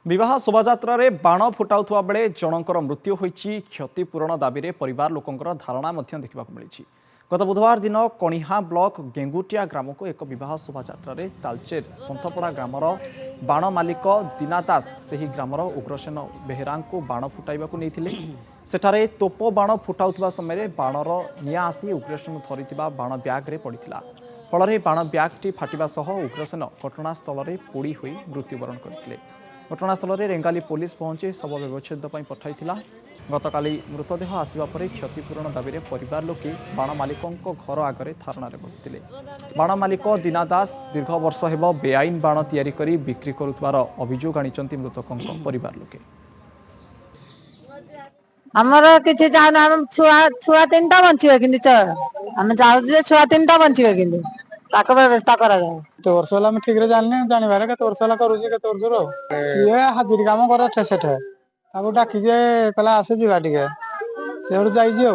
विवाह शोभायात्रा बाण फुटाउथुवा बेले जनकर मृत्यु होईछि। क्षतिपूरण दाबी में परिवार लोकंकर धारणा देखा मिली। गत बुधवार दिन कणिहा ब्लॉक गेंगुटिया ग्राम को एक विवाह शोभायात्रा तालचेर सन्थपड़ा ग्रामर बाण मालिक दीना दास से ग्रामर उग्रसेन बेहेरा को बाण फुटाइबाकू नहीं सेठारे तोप बाण फुटाउथुवा समय बाणर निआं आसी उग्रसेन धरिथिबा बाण ब्याग्रे पड़िथिला। फल बाण ब्यागटी फाटिबा सह उग्रसेन घटनास्थल में पोड़ी होई मृत्युवरण करथिले। घटनास्थल में रेंगाली पुलिस पहुंची शव व्यवच्छेद पठाई। गतकाली मृतदेह आसवा पर क्षतिपूरण दाबी में परिवार लोके बाण मालिकों घर आगे धारणा बसते। बाण मालिक दीना दास दीर्घ वर्ष हेब बेआईन बाण तैयारी करी बिक्री करुवार अभियोग आनिचंती मृतकों परिवार लोके। आमर किसी छुआ तीन टा बचे कि आम चाहूँ छुआ तीन टा बचे कि व्यवस्था करा जाए। केते वर्ष होला ठीक रे जानने जानबारे केते वर्ष होला करूची केते वर्ष सीए हाजिरी काम करे ठेसे ठे ताको डाकी जे कहला आसे जीवा टिके से जाइए।